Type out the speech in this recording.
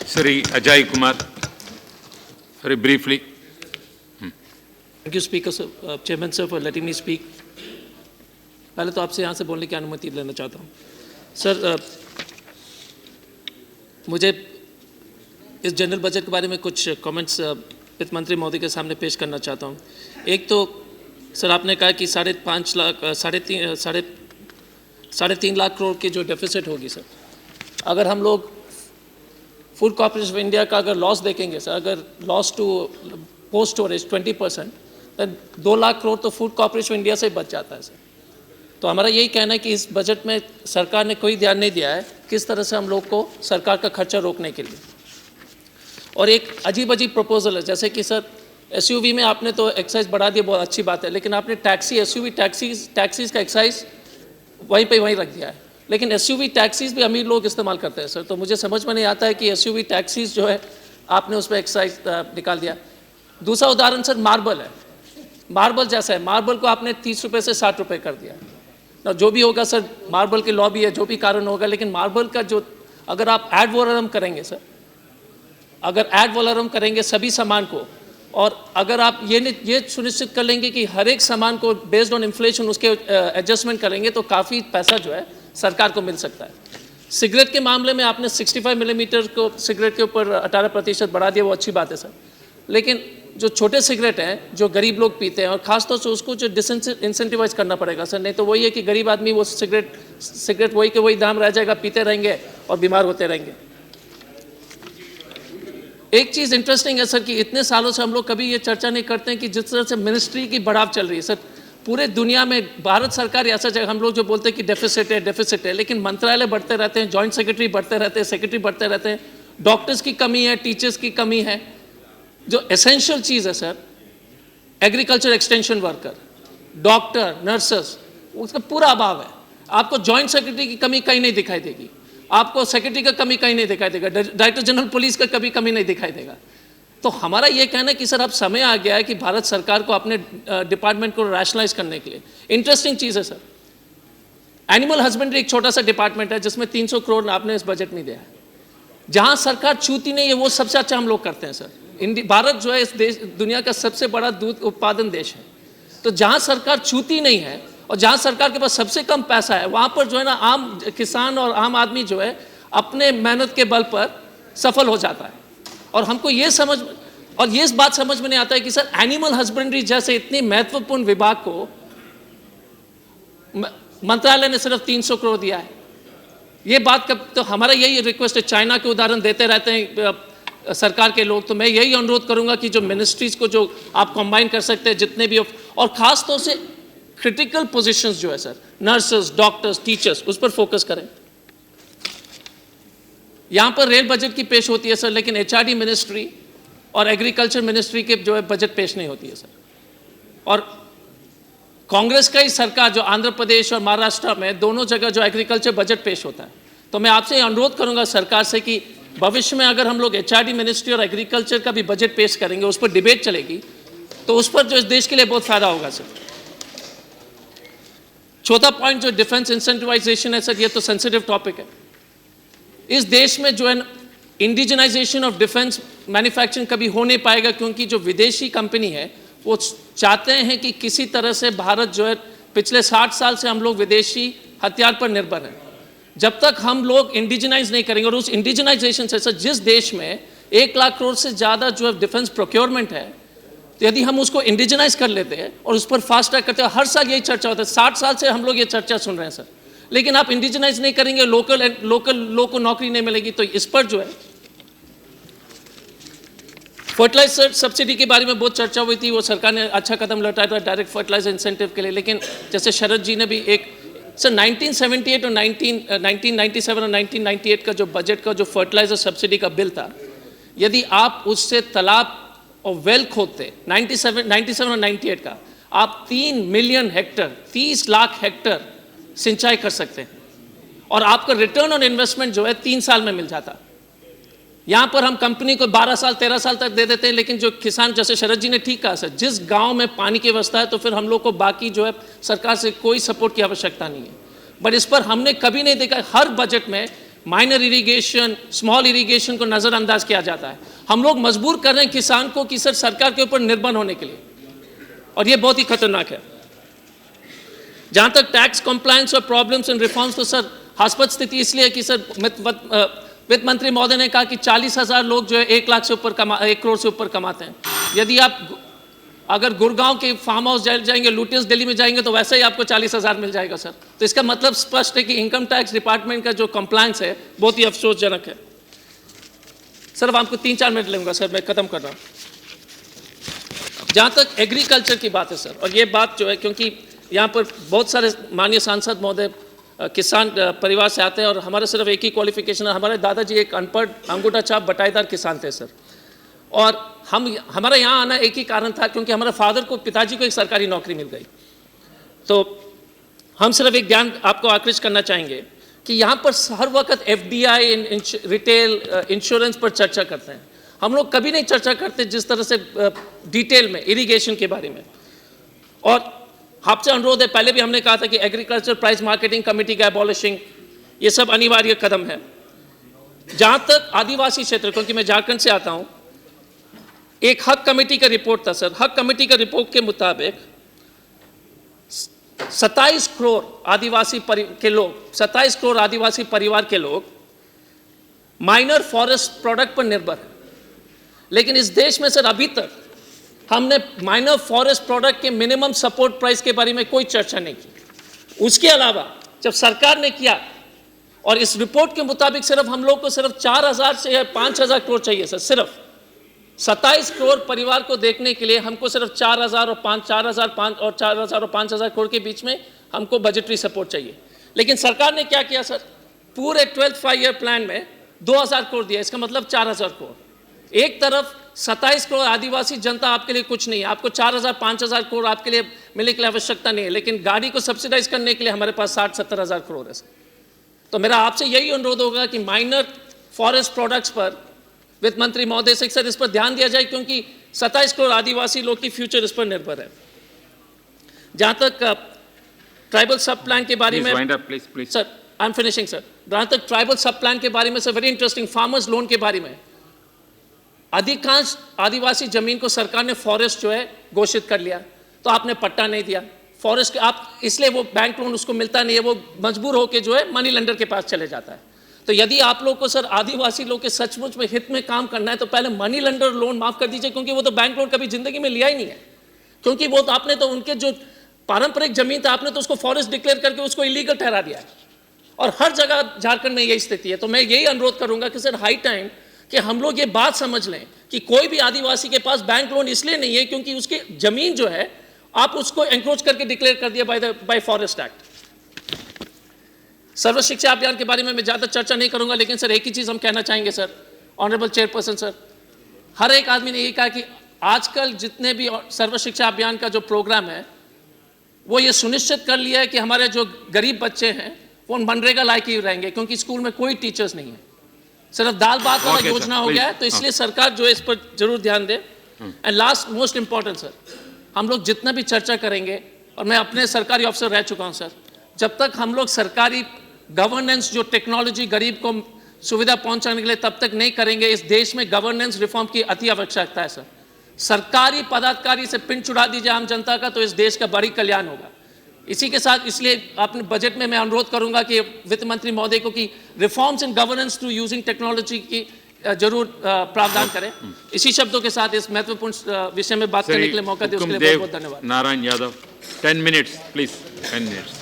Sri Ajay Kumar, very briefly. Thank you, Speaker, Chairman sir, for letting me speak. पहले तो आपसे यहाँ से बोलने की अनुमति लेना चाहता हूँ सर। मुझे इस जनरल बजट के बारे में कुछ कमेंट्स वित्त मंत्री महोदय के सामने पेश करना चाहता हूँ। एक तो सर आपने कहा कि 3.5 लाख करोड़ की जो डेफिसिट होगी सर, अगर हम लोग फूड कॉर्पोरेशन ऑफ इंडिया का अगर लॉस देखेंगे सर, अगर लॉस टू पोस्ट स्टोरेज 20%, तो 2 लाख करोड़ तो फूड कॉर्पोरेशन ऑफ इंडिया से बच जाता है सर। तो हमारा यही कहना है कि इस बजट में सरकार ने कोई ध्यान नहीं दिया है किस तरह से हम लोग को सरकार का खर्चा रोकने के लिए। और एक अजीब प्रपोजल है, जैसे कि सर एसयूवी में आपने तो एक्साइज बढ़ा दिया, बहुत अच्छी बात है, लेकिन आपने टैक्सी एसयूवी टैक्सीज का एक्साइज वहीं रख दिया है, लेकिन एसयूवी टैक्सीज भी अमीर लोग इस्तेमाल करते हैं सर। तो मुझे समझ में नहीं आता है कि एसयूवी टैक्सीज जो है आपने उस पर एक्साइज निकाल दिया। दूसरा उदाहरण सर मार्बल है, मार्बल जैसा है, मार्बल को आपने 30 रुपये से 60 रुपये कर दिया। ना जो भी होगा सर, मार्बल की लॉबी है, जो भी कारण होगा, लेकिन मार्बल का जो अगर आप एड वॉलरम करेंगे सर, अगर एड वॉलरम करेंगे सभी सामान को, और अगर आप ये सुनिश्चित कर लेंगे कि हर एक सामान को बेस्ड ऑन इन्फ्लेशन उसके एडजस्टमेंट करेंगे, तो काफ़ी पैसा जो है सरकार को मिल सकता है। सिगरेट के मामले में आपने 65 मिलीमीटर को सिगरेट के ऊपर 18% बढ़ा दिया, वो अच्छी बात है सर, लेकिन जो छोटे सिगरेट हैं जो गरीब लोग पीते हैं, और ख़ासतौर से उसको जो इंसेंटिवाइज करना पड़ेगा सर, नहीं तो वही है कि गरीब आदमी वो सिगरेट वही के वही दाम रह जाएगा, पीते रहेंगे और बीमार होते रहेंगे। एक चीज़ इंटरेस्टिंग है सर कि इतने सालों से हम लोग कभी ये चर्चा नहीं करते हैं कि जिस तरह से मिनिस्ट्री की बढ़ाव चल रही है सर, पूरे दुनिया में भारत सरकार ऐसा जगह हम लोग जो बोलते हैं कि डेफिसिट है, लेकिन मंत्रालय बढ़ते रहते हैं, जॉइंट सेक्रेटरी बढ़ते रहते हैं, सेक्रेटरी बढ़ते रहते हैं, डॉक्टर्स की कमी है, टीचर्स की कमी है। जो एसेंशियल चीज़ है sir, agriculture extension worker, doctor, nurses, उसका पूरा अभाव है। आपको जॉइंट सेक्रेटरी की कमी कहीं नहीं दिखाई देगी, आपको सेक्रेटरी का कमी कहीं नहीं दिखाई देगा, डायरेक्टर जनरल पुलिस का कभी कमी नहीं दिखाई देगा। तो हमारा ये कहना है कि सर अब समय आ गया है कि भारत सरकार को अपने डिपार्टमेंट को रैशनलाइज करने के लिए। इंटरेस्टिंग चीज़ है सर, एनिमल हस्बेंड्री एक छोटा सा डिपार्टमेंट है जिसमें 300 करोड़ आपने इस बजट में दिया है। जहाँ सरकार छूती नहीं है वो सबसे अच्छा हम लोग करते हैं सर। भारत जो है इस देश दुनिया का सबसे बड़ा दूध उत्पादन देश है, तो जहाँ सरकार छूती नहीं है और जहाँ सरकार के पास सबसे कम पैसा है, वहाँ पर जो है ना आम किसान और आम आदमी जो है अपने मेहनत के बल पर सफल हो जाता है। और हमको ये इस बात समझ में नहीं आता है कि सर एनिमल हस्बेंड्री जैसे इतनी महत्वपूर्ण विभाग को मंत्रालय ने सिर्फ 300 करोड़ दिया है। ये बात कब, तो हमारा यही रिक्वेस्ट है, चाइना के उदाहरण देते रहते हैं सरकार के लोग, तो मैं यही अनुरोध करूंगा कि जो मिनिस्ट्रीज को जो आप कंबाइन कर सकते हैं जितने भी, और खास तौर से क्रिटिकल पोजीशंस जो है सर, नर्सेस, डॉक्टर्स, टीचर्स, उस पर फोकस करें। यहां पर रेल बजट की पेश होती है सर, लेकिन एचआरडी मिनिस्ट्री और एग्रीकल्चर मिनिस्ट्री के जो है बजट पेश नहीं होती है सर। और कांग्रेस का ही सरकार जो आंध्र प्रदेश और महाराष्ट्र में दोनों जगह जो एग्रीकल्चर बजट पेश होता है, तो मैं आपसे अनुरोध करूंगा सरकार से कि भविष्य में अगर हम लोग एचआरडी मिनिस्ट्री और एग्रीकल्चर का भी बजट पेश करेंगे, उस पर डिबेट चलेगी, तो उस पर जो इस देश के लिए बहुत फायदा होगा सर। चौथा पॉइंट जो डिफेंस इंसेंटिवाइजेशन है सर, ये तो सेंसिटिव टॉपिक है। इस देश में जो है इंडिजनाइजेशन ऑफ डिफेंस मैन्युफैक्चरिंग कभी हो नहीं पाएगा, क्योंकि जो विदेशी कंपनी है वो चाहते हैं कि किसी तरह से भारत जो है, पिछले 60 साल से हम लोग विदेशी हथियार पर निर्भर हैं। जब तक हम लोग इंडिजनाइज नहीं करेंगे, और उस इंडिजनाइजेशन से सर जिस देश में 1 लाख करोड़ से ज़्यादा जो है डिफेंस प्रोक्योरमेंट है, तो यदि हम उसको इंडिजनाइज कर लेते हैं और उस पर फास्ट ट्रैक करते हैं, हर साल यही चर्चा होता है, 60 साल से हम लोग ये चर्चा सुन रहे हैं सर, लेकिन आप इंडिजनाइज नहीं करेंगे, लोकल लोग को नौकरी नहीं मिलेगी। तो इस पर जो है फर्टिलाइजर सब्सिडी के बारे में बहुत चर्चा हुई थी, वो सरकार ने अच्छा कदम उठाया था डायरेक्ट फर्टिलाइजर इंसेंटिव के लिए, लेकिन जैसे शरद जी ने भी एक सर 1978 और 1997 और 1998 का जो बजट का जो फर्टिलाइजर सब्सिडी का बिल था, यदि आप उससे तालाब और वेल खोदते 97 और 98 का, आप 3 मिलियन हेक्टर 30 लाख हेक्टर सिंचाई कर सकते हैं, और आपका रिटर्न ऑन इन्वेस्टमेंट जो है 3 साल में मिल जाता। यहाँ पर हम कंपनी को 12 साल 13 साल तक दे देते हैं, लेकिन जो किसान, जैसे शरद जी ने ठीक कहा सर, जिस गांव में पानी की व्यवस्था है तो फिर हम लोग को बाकी जो है सरकार से कोई सपोर्ट की आवश्यकता नहीं है। बट इस पर हमने कभी नहीं देखा, हर बजट में माइनर इरिगेशन, स्मॉल इरिगेशन को नज़रअंदाज किया जाता है। हम लोग मजबूर कर रहे हैं किसान को कि सर सरकार के ऊपर निर्भर होने के लिए, और ये बहुत ही खतरनाक है। जहाँ तक टैक्स कंप्लायंस और प्रॉब्लम्स एंड रिफॉर्म्स, तो सर हास्पद स्थिति इसलिए है कि सर वित्त मंत्री महोदय ने कहा कि 40,000 लोग जो है 1 लाख से ऊपर 1 करोड़ से ऊपर कमाते हैं। यदि आप अगर गुड़गांव के फार्म हाउस जाएंगे, लुटियंस दिल्ली में जाएंगे, तो वैसे ही आपको 40,000 मिल जाएगा सर। तो इसका मतलब स्पष्ट है कि इनकम टैक्स डिपार्टमेंट का जो कंप्लायंस है बहुत ही अफसोसजनक है। सर अब आपको 3-4 मिनट लूंगा सर, मैं खत्म कर रहा हूँ। जहाँ तक एग्रीकल्चर की बात है सर, और ये बात जो है, क्योंकि यहाँ पर बहुत सारे माननीय सांसद महोदय किसान परिवार से आते हैं, और हमारा सिर्फ एक ही क्वालिफिकेशन है, हमारे दादाजी एक अनपढ़ अंगूठा छाप बटाईदार किसान थे सर। और हमारा यहाँ आना एक ही कारण था, क्योंकि हमारे फादर को, पिताजी को एक सरकारी नौकरी मिल गई। तो हम सिर्फ एक ध्यान आपको आकृष्ट करना चाहेंगे कि यहाँ पर हर वक्त FDI, रिटेल, इंश्योरेंस पर चर्चा करते हैं। हम लोग कभी नहीं चर्चा करते जिस तरह से डिटेल में इरिगेशन के बारे में। और आपसे अनुरोध है, पहले भी हमने कहा था कि एग्रीकल्चर प्राइस मार्केटिंग कमेटी का एबॉलिशिंग, ये सब अनिवार्य कदम है। जहाँ तक आदिवासी क्षेत्र, क्योंकि मैं झारखंड से आता हूँ, एक हक कमेटी का रिपोर्ट था सर। हक कमेटी का रिपोर्ट के मुताबिक 27 करोड़ आदिवासी के लोग, 27 करोड़ आदिवासी परिवार के लोग माइनर फॉरेस्ट प्रोडक्ट पर निर्भर है। लेकिन इस देश में सर अभी तक हमने माइनर फॉरेस्ट प्रोडक्ट के मिनिमम सपोर्ट प्राइस के बारे में कोई चर्चा नहीं की। उसके अलावा जब सरकार ने किया, और इस रिपोर्ट के मुताबिक सिर्फ हम लोग को सिर्फ 4,000 से या 5,000 करोड़ चाहिए सर। सिर्फ 27 करोड़ परिवार को देखने के लिए हमको सिर्फ 4,000 और 5,000 करोड़ के बीच में हमको बजटरी सपोर्ट चाहिए। लेकिन सरकार ने क्या किया सर, पूरे 12th 5-year प्लान में 2,000 करोड़ दिया। इसका मतलब 4,000 करोड़। एक तरफ 27 करोड़ आदिवासी जनता आपके लिए कुछ नहीं है, आपको 4,000-5,000 करोड़ आपके लिए मिलने के लिए आवश्यकता नहीं है, लेकिन गाड़ी को सब्सिडाइज करने के लिए हमारे पास 60-70,000 करोड़ है। तो मेरा आपसे यही अनुरोध होगा कि माइनर फॉरेस्ट प्रोडक्ट्स पर वित्त मंत्री महोदय से सर इस पर ध्यान दिया जाए, क्योंकि 27 करोड़ आदिवासी लोग की फ्यूचर इस पर निर्भर है। जहाँ तक ट्राइबल सब प्लान के बारे में, sir I am finishing sir, जहाँ तक ट्राइबल सब प्लान के बारे में sir, very interesting, farmers loan के बारे में, अधिकांश आदिवासी जमीन को सरकार ने फॉरेस्ट जो है घोषित कर लिया, तो आपने पट्टा नहीं दिया फॉरेस्ट के, आप इसलिए वो बैंक लोन उसको मिलता नहीं है, वो मजबूर होकर जो है मनी लेंडर के पास चले जाता है। तो यदि आप लोग को सर आदिवासी लोग के सचमुच में हित में काम करना है, तो पहले मनी लेंडर लोन माफ कर दीजिए, क्योंकि वो तो बैंक लोन कभी जिंदगी में लिया ही नहीं है। क्योंकि वो तो आपने तो उनके जो पारंपरिक जमीन था, आपने तो उसको फॉरेस्ट डिक्लेयर करके उसको इलीगल ठहरा दिया है, और हर जगह झारखंड में यही स्थिति है। तो मैं यही अनुरोध करूंगा कि सर हाई टाइम कि हम लोग ये बात समझ लें कि कोई भी आदिवासी के पास बैंक लोन इसलिए नहीं है क्योंकि उसकी जमीन जो है आप उसको एनक्रोच करके डिक्लेयर कर दिया बाय फॉरेस्ट एक्ट। सर्व शिक्षा अभियान के बारे में मैं ज़्यादा चर्चा नहीं करूंगा, लेकिन सर एक ही चीज़ हम कहना चाहेंगे सर, ऑनरेबल चेयरपर्सन सर, हर एक आदमी ने ये कहा कि आजकल जितने भी सर्व शिक्षा अभियान का जो प्रोग्राम है, वो ये सुनिश्चित कर लिया है कि हमारे जो गरीब बच्चे हैं वो मनरेगा लायक ही रहेंगे, क्योंकि स्कूल में कोई टीचर्स नहीं है, सिर्फ दाल भात वाला योजना हो गया है। तो इसलिए सरकार जो है इस पर जरूर ध्यान दे। And last most important sir, हम लोग जितना भी चर्चा करेंगे, और मैं अपने सरकारी ऑफिसर रह चुका हूं सर, जब तक हम लोग सरकारी गवर्नेंस जो टेक्नोलॉजी गरीब को सुविधा पहुंचाने के लिए तब तक नहीं करेंगे, इस देश में गवर्नेंस रिफॉर्म की अति आवश्यकता है सर। सरकारी पदाधिकारी से पिन छुड़ा दीजिए आम जनता का, तो इस देश का बड़ी कल्याण होगा। इसी के साथ इसलिए अपने बजट में मैं अनुरोध करूंगा कि वित्त मंत्री महोदय को कि reforms in governance through using technology की जरूर प्रावधान करें। इसी शब्दों के साथ इस महत्वपूर्ण विषय में बात करने के लिए मौका दिया उसके लिए बहुत बहुत धन्यवाद। Narayan Yadav 10 minutes please, 10 minutes।